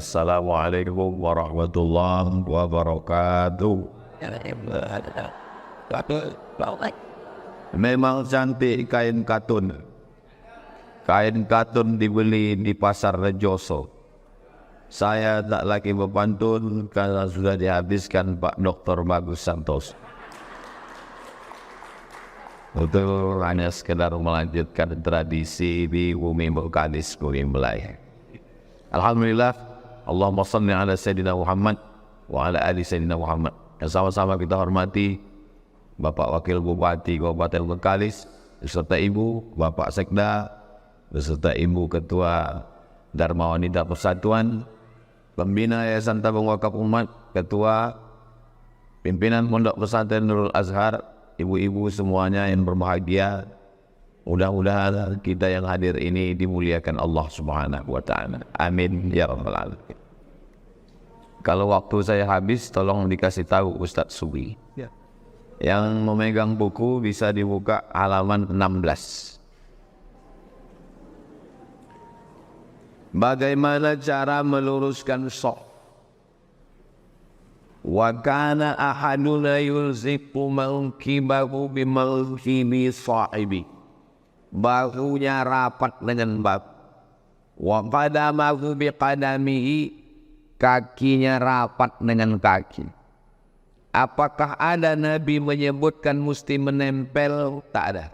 Assalamualaikum warahmatullahi wabarakatuh. Memang cantik kain katun. Kain katun dibeli di pasar Rejoso. Saya tak lagi berpantun karena sudah dihabiskan Pak Dr. Bagus Santoso. Itu hanya sekedar melanjutkan tradisi di bumi Bekalis, bumi Melayu. Alhamdulillah. Allahumma salli ala Sayyidina Muhammad wa ala ali Sayyidina Muhammad. Yang sama-sama kita hormati Bapak Wakil Bupati Kabupaten Bekalis beserta Ibu, Bapak Sekda beserta Ibu Ketua Dharma Wanita Persatuan, Pembina Yayasan Tabung Wakaf Umat, Ketua Pimpinan Pondok Pesantren Nurul Azhar, ibu-ibu semuanya yang berbahagia. Mudah-mudahan kita yang hadir ini dimuliakan Allah Subhanahu wa Ta'ala. Amin ya rabbal alamin. Kalau waktu saya habis, tolong dikasih tahu Ustadz Subi. Ya. Yang memegang buku bisa dibuka halaman 16. Bagaimana cara meluruskan shaf? Wa kana ahaduna yulziqu mankibahu bimankibi sahibi. Bahunya rapat dengan bahu. Wa qadamahu biqadamihi, kakinya rapat dengan kaki. Apakah ada Nabi menyebutkan mesti menempel? Tak ada.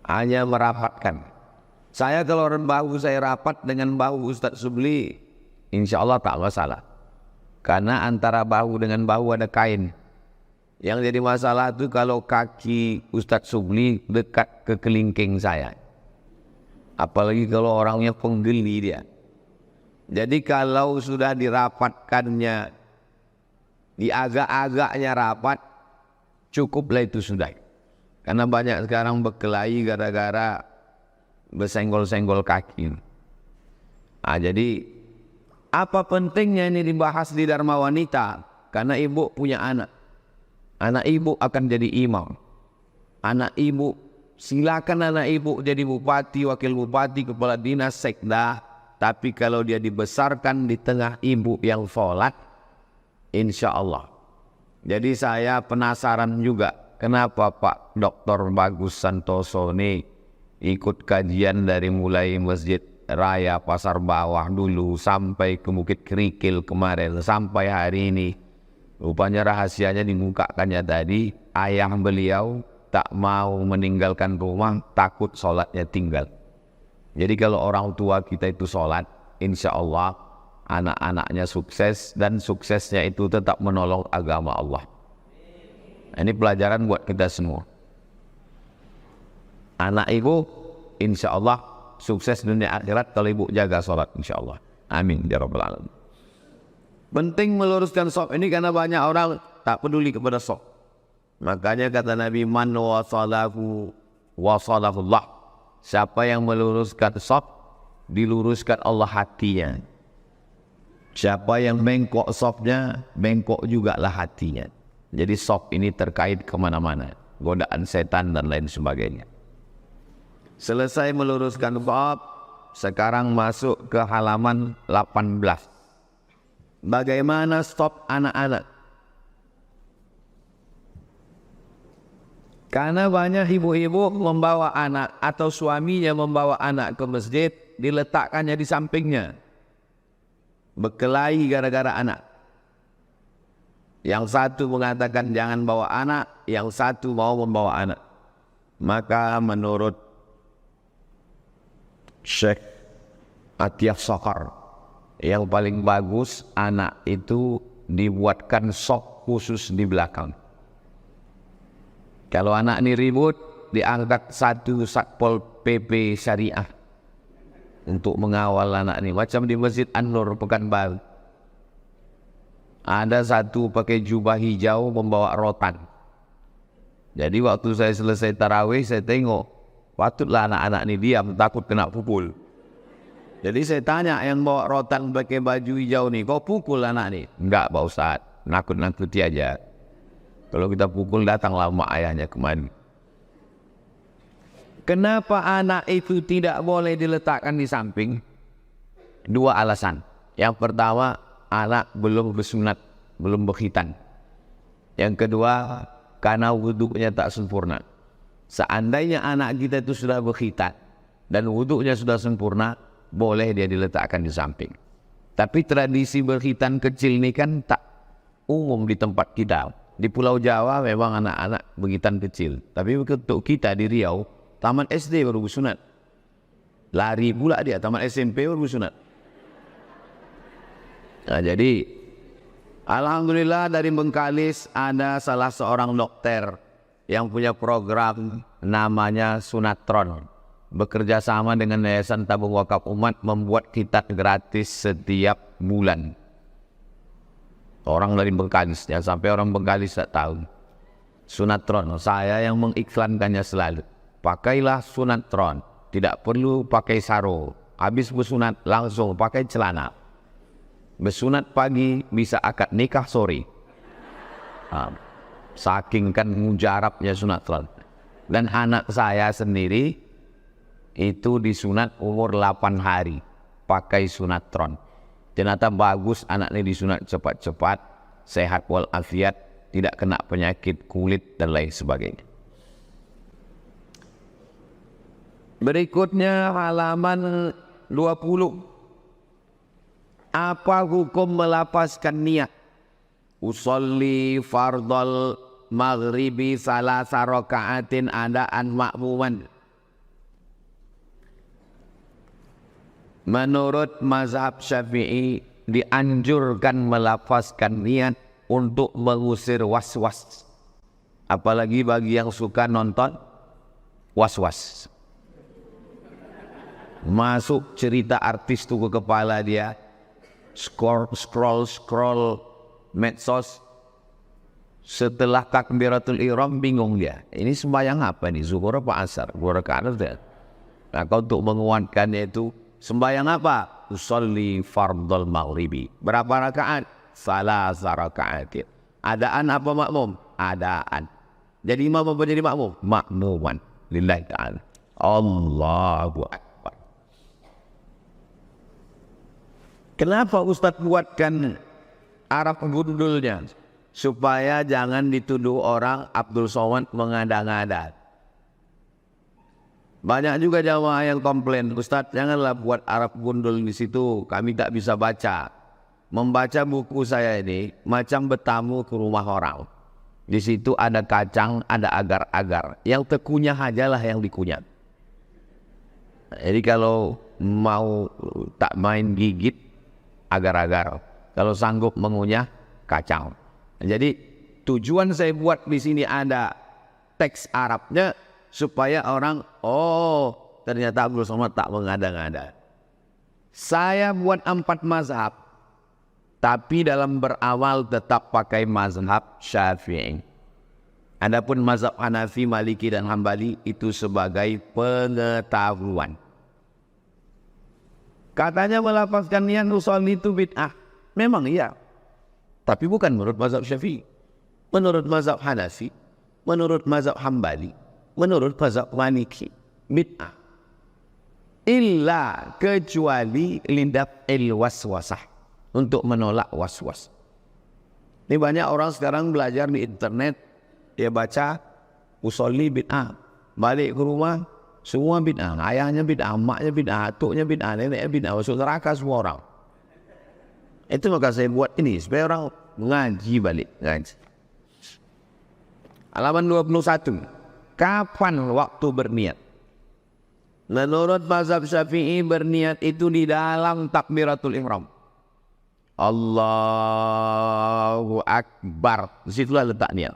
Hanya merapatkan. Saya kalau bahu saya rapat dengan bahu Ustadz Subli, insya Allah tak masalah. Karena antara bahu dengan bahu ada kain. Yang jadi masalah itu kalau kaki Ustadz Subli dekat ke kelingking saya. Apalagi kalau orangnya penggeli dia. Jadi kalau sudah dirapatkannya, di agak-agaknya rapat, cukuplah itu sudah. Karena banyak sekarang berkelahi gara-gara bersenggol-senggol kaki. Jadi apa pentingnya ini dibahas di Dharma Wanita? Karena ibu punya anak. Anak ibu akan jadi imam. Anak ibu, silakan anak ibu jadi bupati, wakil bupati, kepala dinas, sekda. Tapi kalau dia dibesarkan di tengah ibu yang sholat, insya Allah. Jadi saya penasaran juga, kenapa Pak Dr. Bagus Santoso ini ikut kajian dari mulai Masjid Raya Pasar Bawah dulu sampai ke Bukit Kerikil kemarin, sampai hari ini. Rupanya rahasianya dibukakannya tadi, ayah beliau tak mau meninggalkan rumah, takut sholatnya tinggal. Jadi kalau orang tua kita itu sholat, insya Allah anak-anaknya sukses, dan suksesnya itu tetap menolong agama Allah. Ini pelajaran buat kita semua. Anak ibu insya Allah sukses dunia akhirat kalau ibu jaga sholat, insya Allah. Amin ya rabbal alamin. Penting meluruskan shaf ini karena banyak orang tak peduli kepada shaf. Makanya kata Nabi, man wasalahu wasalahullah. Siapa yang meluruskan shaf, diluruskan Allah hatinya. Siapa yang bengkok shafnya, bengkok juga lah hatinya. Jadi shaf ini terkait kemana-mana, godaan setan dan lain sebagainya. Selesai meluruskan shaf, sekarang masuk ke halaman 18. Bagaimana stop anak-anak? Karena banyak ibu-ibu membawa anak atau suaminya membawa anak ke masjid, diletakkannya di sampingnya. Berkelahi gara-gara anak. Yang satu mengatakan jangan bawa anak, yang satu mau membawa anak. Maka menurut Syekh Atiyah Sokar, yang paling bagus anak itu dibuatkan sok khusus di belakang. Kalau anak ini ribut, diangkat satu satpol PP syariah untuk mengawal anak ini. Macam di Masjid An-Nur Pekanbaru, ada satu pakai jubah hijau membawa rotan. Jadi waktu saya selesai tarawih, saya tengok, patutlah anak-anak ini diam, takut kena pukul. Jadi saya tanya yang bawa rotan pakai baju hijau nih, kau pukul anak nih? Enggak Pak Ustaz, nakut-nakuti aja. Kalau kita pukul datanglah mak ayahnya kemari. Kenapa anak itu tidak boleh diletakkan di samping? Dua alasan. Yang pertama, anak belum bersunat, belum berkhitan. Yang kedua, karena wuduknya tak sempurna. Seandainya anak kita itu sudah berkhitan dan wuduknya sudah sempurna, boleh dia diletakkan di samping. Tapi tradisi berkhitan kecil ini kan tak umum di tempat kita. Di Pulau Jawa memang anak-anak berkhitan kecil. Tapi untuk kita di Riau, taman SD baru bersunat. Lari pula dia, taman SMP baru bersunat. Nah, jadi alhamdulillah dari Bengkalis ada salah seorang dokter yang punya program namanya Sunatron. Bekerja sama dengan Yayasan Tabung Wakaf Umat membuat khitan gratis setiap bulan. Orang dari Bengkalis, ya sampai orang Bengkalis tak tahu. Sunatron, saya yang mengiklankannya selalu. Pakailah Sunatron, tidak perlu pakai sarung. Habis bersunat langsung pakai celana. Bersunat pagi bisa akad nikah sore. Saking kan mujarabnya Sunatron. Dan anak saya sendiri itu disunat umur 8 hari pakai Sunatron. Ternyata bagus anak ini disunat cepat-cepat, sehat walafiat, tidak kena penyakit kulit dan lain sebagainya. Berikutnya halaman 20. Apa hukum melafazkan niat? Usolli fardal maghribi salasa raka'atin adaan ma'muman. Menurut mazhab Syafi'i dianjurkan melafazkan niat untuk mengusir was-was. Apalagi bagi yang suka nonton was-was. Masuk cerita artis tuh ke kepala dia. Scroll medsos. Setelah takbiratul ihram bingung dia. Ini sembahyang apa nih? Zuhur apa asar? 2 rakaat saja. Nah, kalau untuk menguatkannya itu sembahyang apa? Usolli fardal maghribi. Berapa rakaat? Salasa rakaatin. Adaan apa makmum? Adaan. Jadi imam apa jadi makmum? Makmuman. Lillahi ta'ala. Allahu Akbar. Kenapa Ustaz buatkan Arab gundulnya? Supaya jangan dituduh orang Abdul Somad mengada-ngada. Banyak juga jamaah yang komplain, Ustaz janganlah buat Arab gundul di situ, kami tak bisa baca. Membaca buku saya ini macam bertamu ke rumah orang. Di situ ada kacang, ada agar-agar. Yang terkunyah ajalah yang dikunyah. Jadi kalau mau tak main gigit, agar-agar. Kalau sanggup mengunyah, kacang. Jadi tujuan saya buat di sini ada teks Arabnya supaya orang, oh ternyata Abdul Somad tak mengada-ngada. Saya buat 4 mazhab, tapi dalam berawal tetap pakai mazhab Syafi'i. Adapun mazhab Hanafi, Maliki dan Hambali itu sebagai pengetahuan. Katanya melafazkan niat usolli itu bid'ah. Memang iya. Tapi bukan menurut mazhab Syafi'i. Menurut mazhab Hanafi, menurut mazhab Hambali, menurut mazhab Maliki, bid'ah. Illa kecuali lidaf waswasah, untuk menolak was-was. Ini banyak orang sekarang belajar di internet, dia baca usolli bid'ah, balik ke rumah semua bid'ah, ayahnya bid'ah, maknya bid'ah, atuknya bid'ah, neneknya bid'ah, masuk neraka semua orang. Itu maka saya buat ini supaya orang ngaji balik, ngaji. Halaman 21. Kapan waktu berniat? Menurut mazhab Syafi'i berniat itu di dalam takbiratul ihram. Allahu Akbar. Disitulah letak niat.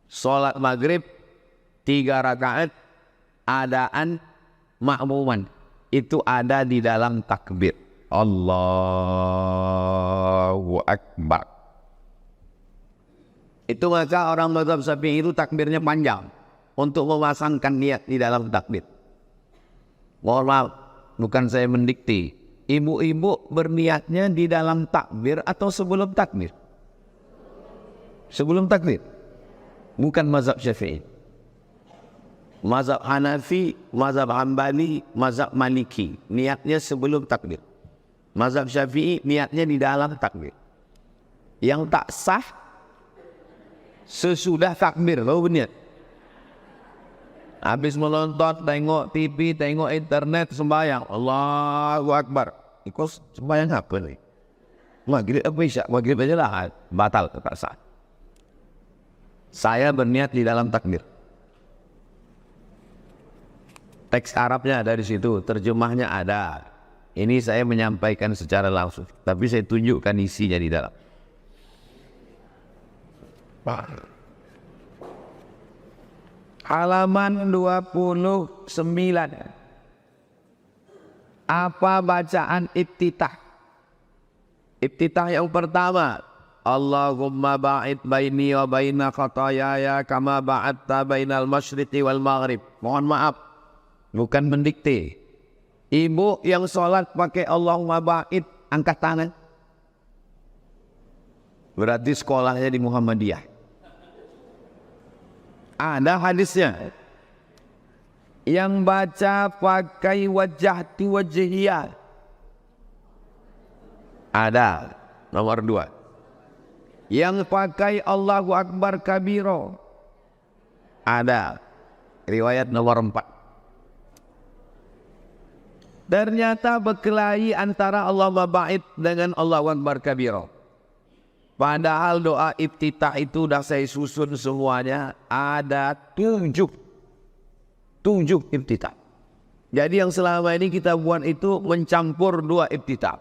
Salat maghrib 3 rakaat adaan makmuman itu ada di dalam takbir. Allahu Akbar. Itu maka orang mazhab Syafi'i itu takbirnya panjang untuk memasangkan niat di dalam takbir. Mohon maaf, bukan saya mendikte. Ibu-ibu berniatnya di dalam takbir atau sebelum takbir? Sebelum takbir. Bukan mazhab Syafi'i. Mazhab Hanafi, mazhab Hambali, mazhab Maliki. Niatnya sebelum takbir. Mazhab Syafi'i niatnya di dalam takbir. Yang tak sah sesudah takbir, kau berniat. Habis menonton, tengok TV, tengok internet, sembahyang, Allahu Akbar. Ikut sembahyang apa nih? Maghrib apa isya? Maghrib aja lah, batal, tak sah. Saya berniat di dalam takbir. Teks Arabnya ada di situ, terjemahnya ada. Ini saya menyampaikan secara langsung, tapi saya tunjukkan isinya di dalam. Halaman 29. Apa bacaan iftitah? Iftitah yang pertama, Allahumma ba'id baini wa baina khatayaya kama ba'adta bainal masyriqi wal maghrib. Mohon maaf, bukan mendikte. Ibu yang sholat pakai Allahumma ba'id, angkat tangan. Berarti sekolahnya di Muhammadiyah. Ada hadisnya. Yang baca pakai wajhati wajhiyah. Ada. Nomor 2. Yang pakai Allahu Akbar kabiro. Ada. Riwayat nomor 4. Ternyata berkelahi antara Allahumma ba'id dengan Allahu Akbar kabiro. Padahal doa iftitah itu sudah saya susun semuanya. Ada 7 iftitah. Jadi yang selama ini kita buat itu mencampur 2 iftitah.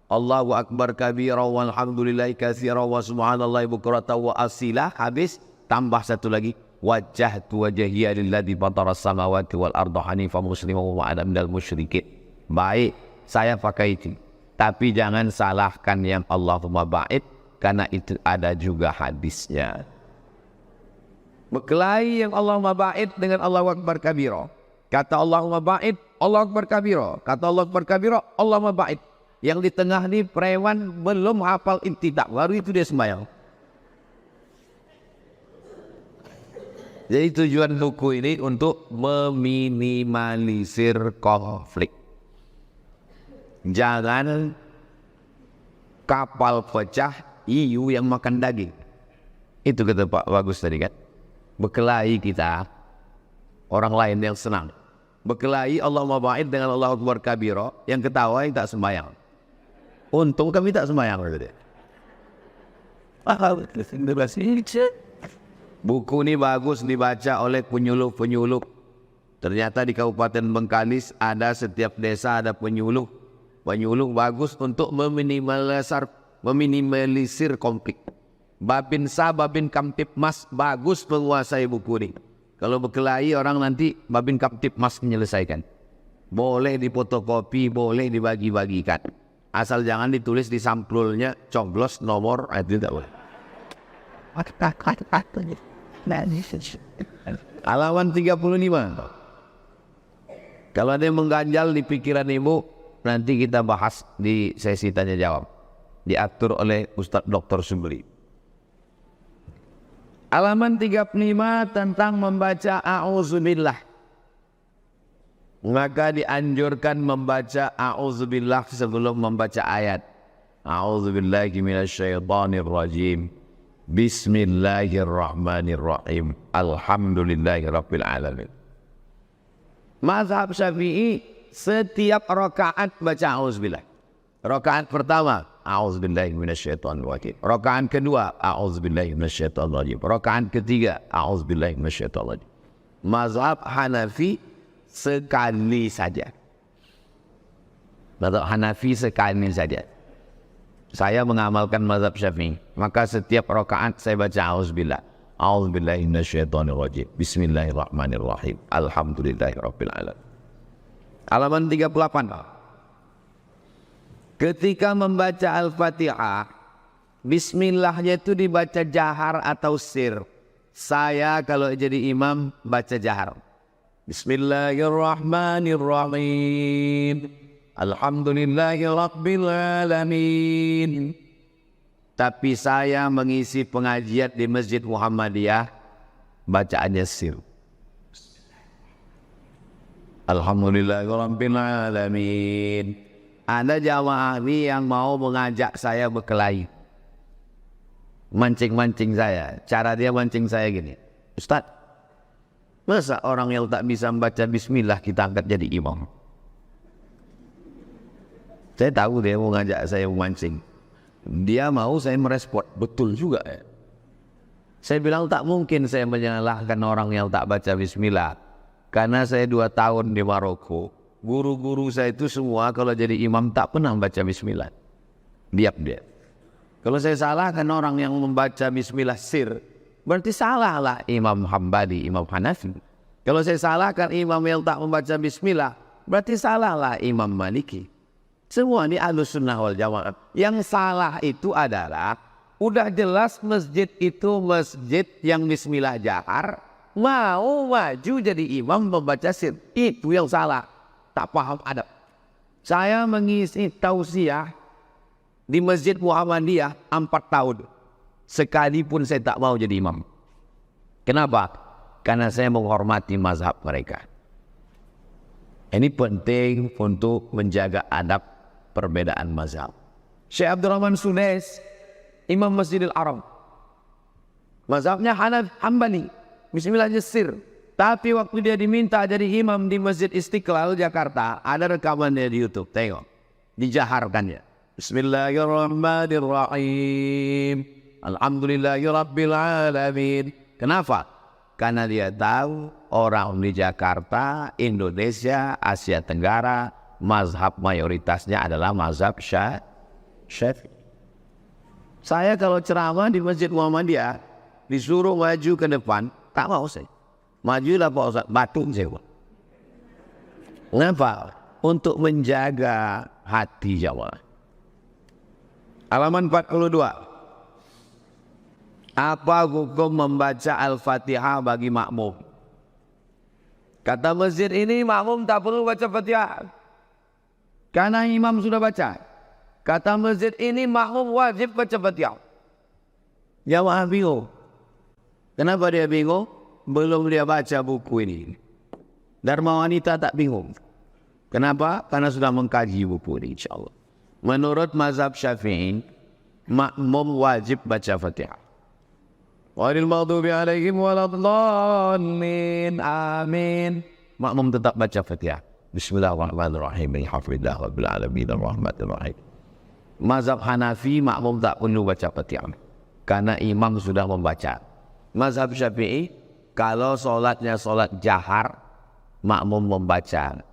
Allahu Akbar kabira walhamdulillahi katsira wa subhanallahi bukratan wa asila. Habis tambah satu lagi. Wajjahtu wajhiya lilladzi fataras samawati wal arda hanifan musliman wa ana minal musyrikin. Baik, saya pakai itu. Tapi jangan salahkan yang Allahumma ba'id, karena itu ada juga hadisnya. Berkelahi yang Allahumma ba'id dengan Allahu Akbar kabira. Kata Allahumma ba'id, Allahu Akbar kabira. Kata Allahu Akbar kabira, Allahumma ba'id. Yang di tengah ni preman belum hafal iftitah, baru itu dia sembahyang. Jadi tujuan buku ini untuk meminimalisir konflik. Jangan kapal pecah, hiu yang makan daging. Itu kata Pak Bagus tadi kan. Berkelahi kita, orang lain yang senang. Berkelahi Allahumma ba'id dengan Allahu Akbar kabira, yang ketawa yang tak sembahyang. Untung kami tak sembahyang. Buku ini bagus dibaca oleh penyuluh-penyuluh. Ternyata di Kabupaten Bengkalis ada setiap desa ada penyuluh. Penyuluh bagus untuk meminimalisir konflik. Babin Sa, Babin Kamtipmas bagus menguasai buku ini. Kalau berkelahi orang nanti Babin Kamtipmas menyelesaikan. Boleh difotokopi, boleh dibagi-bagikan. Asal jangan ditulis di samplulnya coblos nomor, itu tidak boleh. Halaman 35. Kalau ada yang mengganjal di pikiran ibu, nanti kita bahas di sesi tanya jawab. Diatur oleh Ustadz Dr. Subli. Halaman 35 tentang membaca a'udzubillah. Maka dianjurkan membaca a'udzubillah sebelum membaca ayat. A'udzubillahi minasyaitonirrajim. Bismillahirrahmanirrahim. Alhamdulillahirabbil alamin. Mazhab Syafi'i setiap rakaat baca a'udzubillah. Rakaat pertama, a'udzubillahi minasyaitonirrajim. Rakaat kedua, a'udzubillahi minasyaitonirrajim. Rakaat ketiga, a'udzubillahi minasyaitonirrajim. Mazhab Hanafi sekali saja. Mazhab Hanafi sekali saja. Saya mengamalkan mazhab Syafi'i. Maka setiap rakaat saya baca a'udzubillah. A'udzubillahi minasyaitonirrajim. Bismillahirrahmanirrahim. Alhamdulillahirabbil alamin. Halaman 38. Ketika membaca Al-Fatihah, bismillahnya itu dibaca jahar atau sir. Saya kalau jadi imam baca jahar. Bismillahirrahmanirrahim. Alhamdulillahirabbil alamin. Tapi saya mengisi pengajian di Masjid Muhammadiyah, bacaannya sir. Alhamdulillahirabbil alamin. ada jamaah ini yang mau mengajak saya berkelahi, mancing-mancing saya. Cara dia mancing saya gini, Ustaz, masa orang yang tak bisa membaca bismillah kita angkat jadi imam? Saya tahu dia mau ngajak saya memancing. Dia mau saya merespon, betul juga ya. Saya bilang tak mungkin saya menyalahkan orang yang tak baca bismillah. Karena saya 2 tahun di Maroko, guru-guru saya itu semua kalau jadi imam tak pernah baca bismillah. Diam dia. Kalau saya salahkan orang yang membaca bismillah sir, berarti salahlah Imam Hambali, Imam Hanafi. Kalau saya salahkan imam yang tak membaca bismillah, berarti salahlah Imam Maliki. Semua ini Ahlus Sunnah wal Jamaah. Yang salah itu adalah udah jelas masjid itu masjid yang bismillah jahar, mau maju jadi imam membaca sir. Itu yang salah. Tak paham adab. Saya mengisi tausiah di Masjid Muhammadiyah 4 tahun. Sekalipun saya tak mau jadi imam. Kenapa? Karena saya menghormati mazhab mereka. Ini penting untuk menjaga adab perbedaan mazhab. Syekh Abdurrahman Sudais, Imam Masjidil Haram, mazhabnya Hambali, bismillah sir. Tapi waktu dia diminta jadi imam di Masjid Istiqlal Jakarta, ada rekamannya di YouTube, tengok, dijaharkannya. Bismillahirrahmanirrahim, alhamdulillahirabbil alamin. Kenapa? Karena dia tahu orang di Jakarta, Indonesia, Asia Tenggara, mazhab mayoritasnya adalah mazhab Syafi'i. Saya kalau ceramah di Masjid Muhammadiyah disuruh maju ke depan, tak mau saya. Majulah Pak Ustaz, batuk saya. Kenapa? Untuk menjaga hati jamaah. Halaman 42. Apa hukum membaca Al-Fatihah bagi makmum? Kata masjid ini makmum tak perlu baca Fatihah, karena imam sudah baca. Kata masjid ini makmum wajib baca Fatihah. Jamaah bingung. Kenapa dia bingung? Belum dia baca buku ini. Dharma Wanita tak bingung. Kenapa? Karena sudah mengkaji buku ini insyaAllah. Menurut mazhab Syafi'i, makmum wajib baca Fatihah. Ghairil maghdubi alaihim waladhdallin. Amin. Makmum tetap baca Fatihah. Bismillahirrahmanirrahim. Alhamdulillah rabbil alamin arrahmanir rahim. Mazhab Hanafi makmum tak perlu baca Fatihah karena imam sudah membaca. Mazhab Syafi'i kalau solatnya solat jahar, makmum membaca.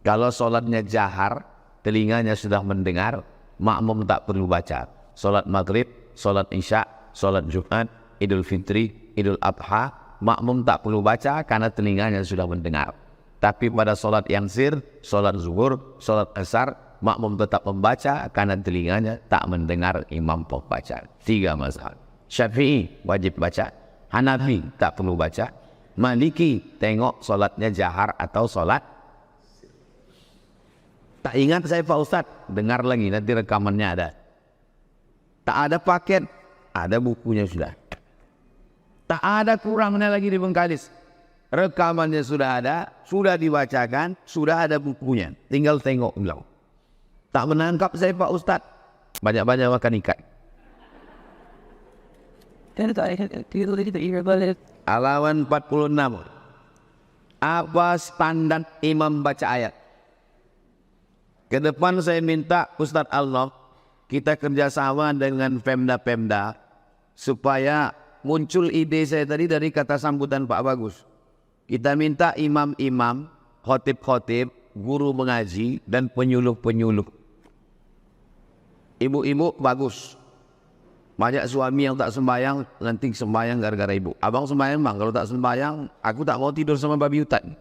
Kalau solatnya jahar, telinganya sudah mendengar, makmum tak perlu baca. Solat maghrib, solat isya, solat Jumat, Idul Fitri, Idul Adha, makmum tak perlu baca karena telinganya sudah mendengar. Tapi pada solat yang sir, solat zuhur, solat asar, makmum tetap membaca karena telinganya tak mendengar imam pembaca. 3 mazhab. Syafi'i wajib baca, Hanafi tak perlu baca, Maliki tengok solatnya jahar atau solat. Tak ingat saya Pak Ustadz, dengar lagi nanti rekamannya ada. Tak ada paket, ada bukunya sudah. Tak ada kurangnya lagi di Bengkalis. Rekamannya sudah ada, sudah dibacakan, sudah ada bukunya. Tinggal tengok bilang. Tak menangkap saya Pak Ustadz, banyak-banyak makan ikan. Halaman 46. Apa standar imam baca ayat? Ke depan saya minta Ustadz Allah, kita kerjasama dengan Pemda-Pemda supaya muncul ide saya tadi dari kata sambutan Pak Bagus. Kita minta imam-imam, khotib-khotib, guru mengaji, dan penyuluh-penyuluh. Ibu-ibu bagus. Banyak suami yang tak sembahyang, nanti sembahyang gara-gara ibu. Abang sembahyang bang, kalau tak sembahyang, aku tak mau tidur sama babi hutan.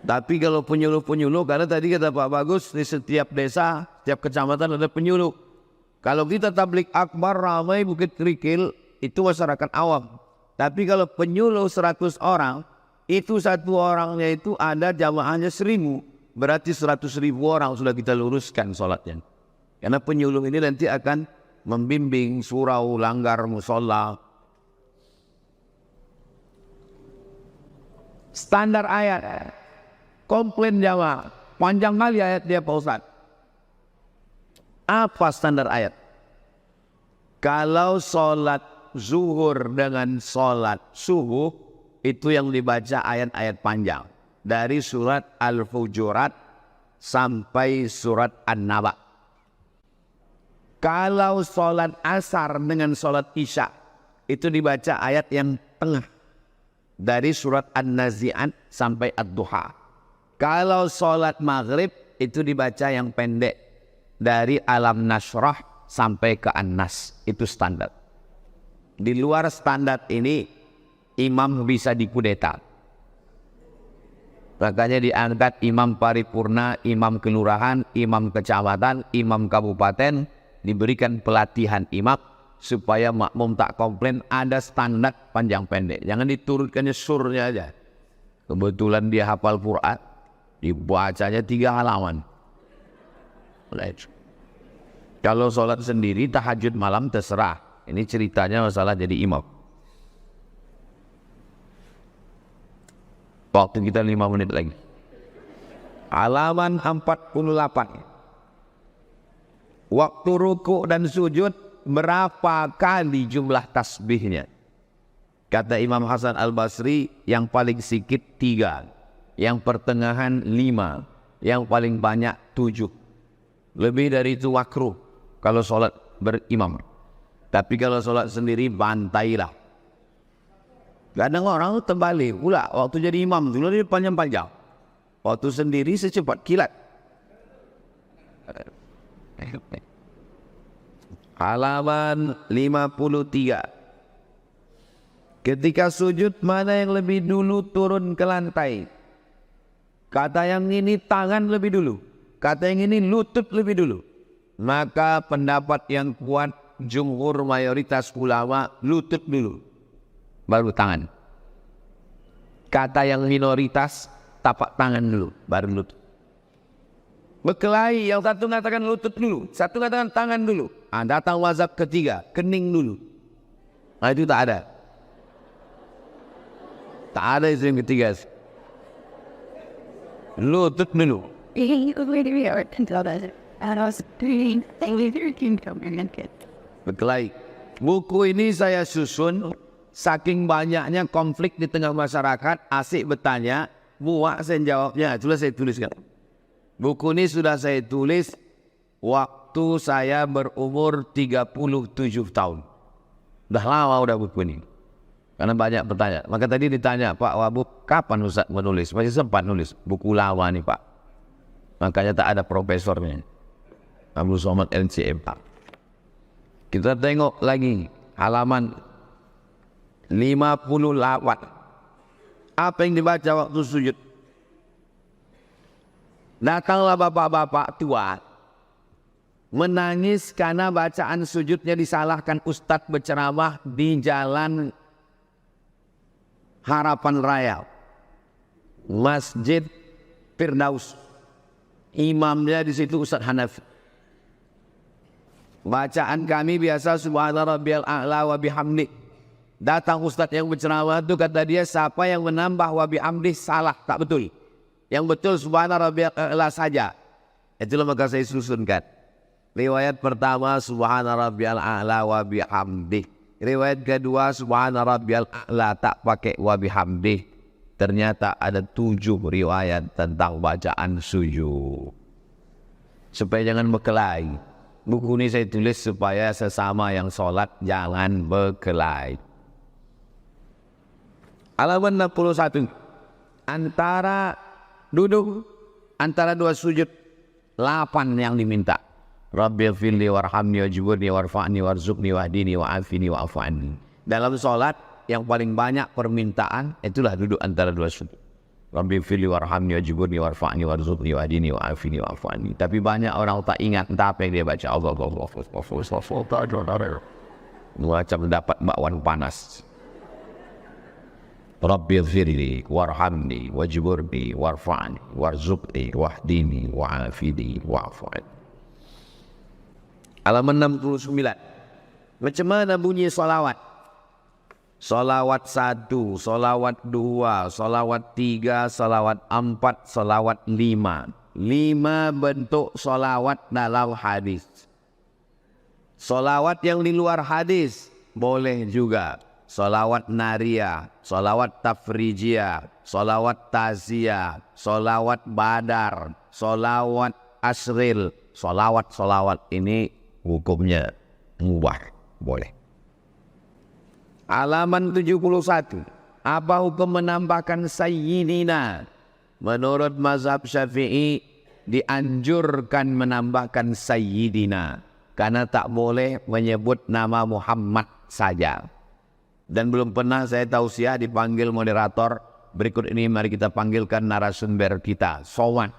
Tapi kalau penyuluh-penyuluh, karena tadi kata Pak Bagus, di setiap desa, setiap kecamatan ada penyuluh. Kalau kita tablik akbar ramai Bukit Kerikil, itu masyarakat awam. Tapi kalau penyuluh 100 orang, itu satu orangnya itu ada jamaahnya 1000. Berarti 100.000 orang sudah kita luruskan sholatnya. Karena penyuluh ini nanti akan membimbing surau, langgar, musola. Standar ayat. Komplain jamaah. Panjang kali ayat dia Pak Ustaz. Apa standar ayat? Kalau sholat zuhur dengan sholat subuh, itu yang dibaca ayat-ayat panjang. Dari surat Al-Hujurat sampai surat An-Naba. Kalau sholat asar dengan sholat isya, itu dibaca ayat yang tengah. Dari surat An-Nazi'at sampai Ad-Duha. Kalau sholat maghrib, itu dibaca yang pendek. Dari Alam Nashrah sampai ke An-Nas. Itu standar. Di luar standar ini, imam bisa dikudeta. Makanya diangkat imam paripurna, imam kelurahan, imam kecamatan, imam kabupaten, diberikan pelatihan imam supaya makmum tak komplain, ada standar panjang pendek. Jangan diturutkannya surnya aja. Kebetulan dia hafal Quran, dibacanya 3 halaman. Kalau sholat sendiri tahajud malam terserah. Ini ceritanya masalah jadi imam. Waktu kita 5 menit lagi. Halaman 48. Waktu ruku dan sujud berapa kali jumlah tasbihnya? Kata Imam Hasan Al-Basri, yang paling sedikit 3, yang pertengahan 5, yang paling banyak 7. Lebih dari itu makruh kalau sholat berimam. Tapi kalau sholat sendiri bantailah. Kadang orang terbalik pula, waktu jadi imam dulu dia panjang-panjang, waktu sendiri secepat kilat. Halaman 53. Ketika sujud, mana yang lebih dulu turun ke lantai? Kata yang ini tangan lebih dulu, kata yang ini lutut lebih dulu. Maka pendapat yang kuat jumhur mayoritas ulama lutut dulu, baru tangan. Kata yang minoritas tapak tangan dulu, baru lutut. Berkelahi, yang satu mengatakan lutut dulu, satu mengatakan tangan dulu. Datang mazhab ketiga, kening dulu. Nah itu tak ada. Tak ada itu yang ketiga. Lutut dulu. Berkelahi. Buku ini saya susun. Saking banyaknya konflik di tengah masyarakat, asik bertanya, muak saya jawabnya. Itulah saya tuliskan. Buku ini sudah saya tulis waktu saya berumur 37 tahun. Udah lama udah buku ini. Karena banyak bertanya. Maka tadi ditanya, Pak Wabub, kapan Ustaz menulis? Masih sempat nulis. Buku lama nih Pak. Makanya tak ada profesornya. Abdul Somad LCM Pak. Kita tengok lagi halaman 58. Apa yang dibaca waktu sujud? Datanglah bapak-bapak tua menangis karena bacaan sujudnya disalahkan ustadz berceramah di jalan Harapan Raya, Masjid Firdaus. Imamnya di situ Ustadz Hanafi. Bacaan kami biasa subhana rabbiyal a'la wa bihamdi. Datang ustadz yang berceramah itu, kata dia, siapa yang menambah wa bihamdi salah, tak betul. Yang betul subhana rabbiyal a'la saja. Itulah maka saya susunkan. Riwayat pertama subhana rabbiyal a'la wa bihamdi. Riwayat kedua subhana rabbiyal a'la tak pakai wa bihamdi. Ternyata ada 7 riwayat tentang bacaan sujud. Supaya jangan berkelahi. Buku ini saya tulis supaya sesama yang sholat jangan berkelahi. Halaman 61. Antara duduk, antara 2 sujud, 8 yang diminta. Rabbighfirli warhamni wajburni warfa'ni warzuqni wahdini wa'afini wa'afani. Dalam sholat yang paling banyak permintaan itulah duduk antara 2 sujud. Rabbighfirli warhamni wajburni warfa'ni warzuqni wahdini wa'afini wa'afani. Tapi banyak orang tak ingat entah apa yang dia baca. Allah macam dapat bakwan panas. Rabbighfirli warhamni wajburni warfa'ni warzuqni wahdini wa'afini wa'afani. Halaman 69. Macam mana bunyi solawat? Solawat 1, solawat 2, solawat 3, solawat 4, solawat 5. 5 bentuk solawat dalam hadis. Solawat yang di luar hadis boleh juga. Solawat nariyah, solawat tafrijiyah, solawat taziyah, solawat badar, solawat asril. Solawat ini hukumnya mubah, boleh. Halaman 71. Apa hukum menambahkan sayyidina? Menurut mazhab Syafi'i dianjurkan menambahkan sayyidina karena tak boleh menyebut nama Muhammad saja. Dan belum pernah saya tausiah dipanggil moderator. Berikut ini mari kita panggilkan narasumber kita. Sowan.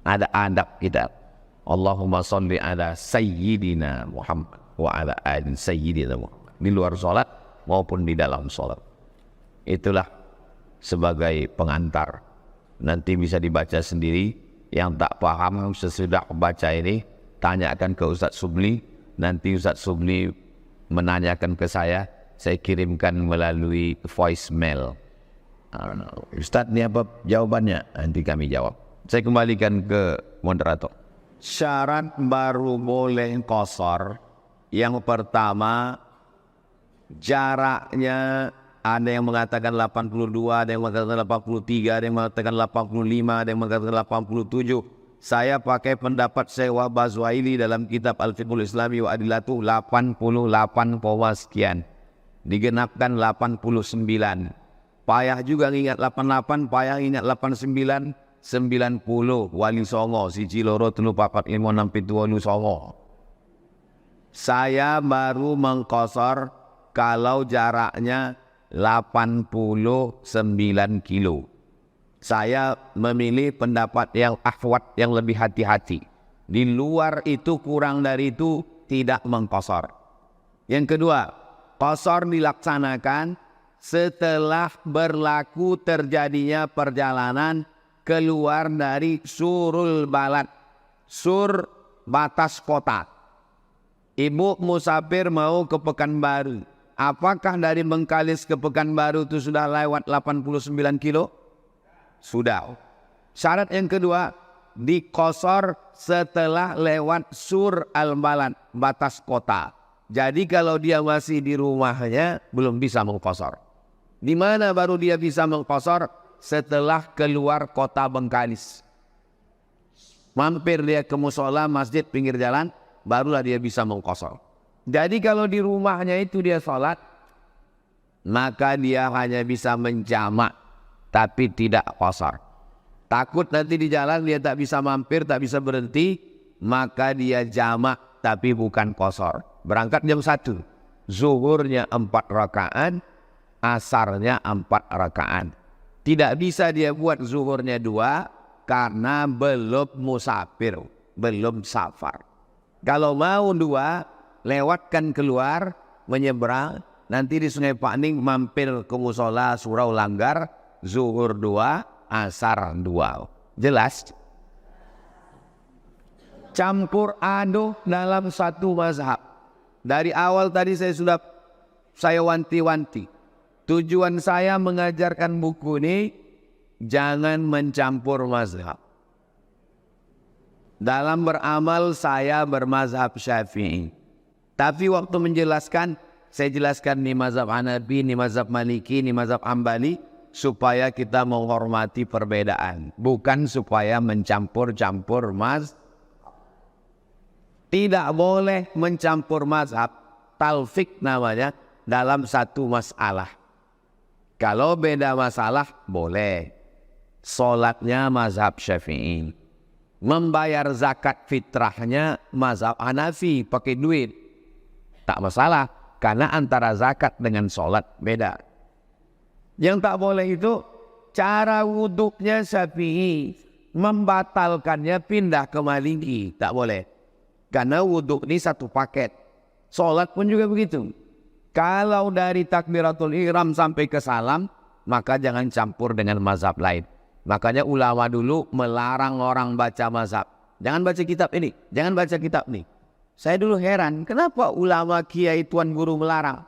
Ada adab kita. Allahumma sholli ala sayyidina Muhammad wa ala ali sayyidina Muhammad. Di luar sholat maupun di dalam sholat. Itulah sebagai pengantar. Nanti bisa dibaca sendiri. Yang tak paham sesudah baca ini, tanyakan ke Ustaz Subli. Nanti Ustaz Subli menanyakan ke saya kirimkan melalui voicemail. Ustaz, ini apa jawabannya? Nanti kami jawab. Saya kembalikan ke moderator. Syarat baru boleh qashar. Yang pertama, jaraknya ada yang mengatakan 82, ada yang mengatakan 83, ada yang mengatakan 85, ada yang mengatakan 87. Saya pakai pendapat Syekh Wahbah Zuhaili dalam kitab Al-Fiqhul Islami wa Adillatuh 88, sekian. Digenapkan 89. Payah juga ingat 88, payah ingat 89, 90. Wali Songo, siji loro telu papat lima enam pitu wolu Songo. Saya baru mengqashar kalau jaraknya 89 kilo. Saya memilih pendapat yang ahwat, yang lebih hati-hati. Di luar itu, kurang dari itu, tidak mengqashar. Yang kedua, qashar dilaksanakan setelah berlaku terjadinya perjalanan keluar dari surul balad, sur batas kota. Ibu musafir mau ke Pekanbaru. Apakah dari Bengkalis ke Pekanbaru itu sudah lewat 89 kilo? Sudah. Syarat yang kedua, diqashar setelah lewat sur al-balad, batas kota. Jadi kalau dia masih di rumahnya belum bisa mengqashar. Di mana baru dia bisa mengqashar? Setelah keluar kota Bengkalis. Mampir dia ke musola, masjid, pinggir jalan, barulah dia bisa mengqashar. Jadi kalau di rumahnya itu dia sholat, maka dia hanya bisa menjamak, tapi tidak qashar. Takut nanti di jalan dia tak bisa mampir, tak bisa berhenti, maka dia jamak tapi bukan qashar. Berangkat jam 1, zuhurnya 4 rakaat, asarnya 4 rakaat. Tidak bisa dia buat zuhurnya 2 karena belum musafir, belum safar. Kalau mau 2, lewatkan keluar, menyeberang, nanti di Sungai Pakning mampir ke musola Surau Langgar, zuhur 2, asar 2. Jelas? Campur aduk dalam satu mazhab. Dari awal tadi saya wanti-wanti. Tujuan saya mengajarkan buku ini, jangan mencampur mazhab. Dalam beramal saya bermazhab Syafi'i. Tapi waktu menjelaskan, saya jelaskan ni mazhab Hanafi, ni mazhab Maliki, ni mazhab Hambali, supaya kita menghormati perbedaan, bukan supaya mencampur-campur mazhab. Tidak boleh mencampur mazhab, talfik namanya, dalam satu masalah. Kalau beda masalah boleh. Solatnya mazhab Syafi'i. Membayar zakat fitrahnya mazhab Hanafi pakai duit. Tak masalah, karena antara zakat dengan solat beda. Yang tak boleh itu cara wuduknya Syafi'i, membatalkannya pindah ke Maliki, tak boleh. Karena wuduk ini satu paket. Solat pun juga begitu. Kalau dari takbiratul ihram sampai ke salam, maka jangan campur dengan mazhab lain. Makanya ulama dulu melarang orang baca mazhab. Jangan baca kitab ini, jangan baca kitab ini. Saya dulu heran, kenapa ulama kiai tuan guru melarang?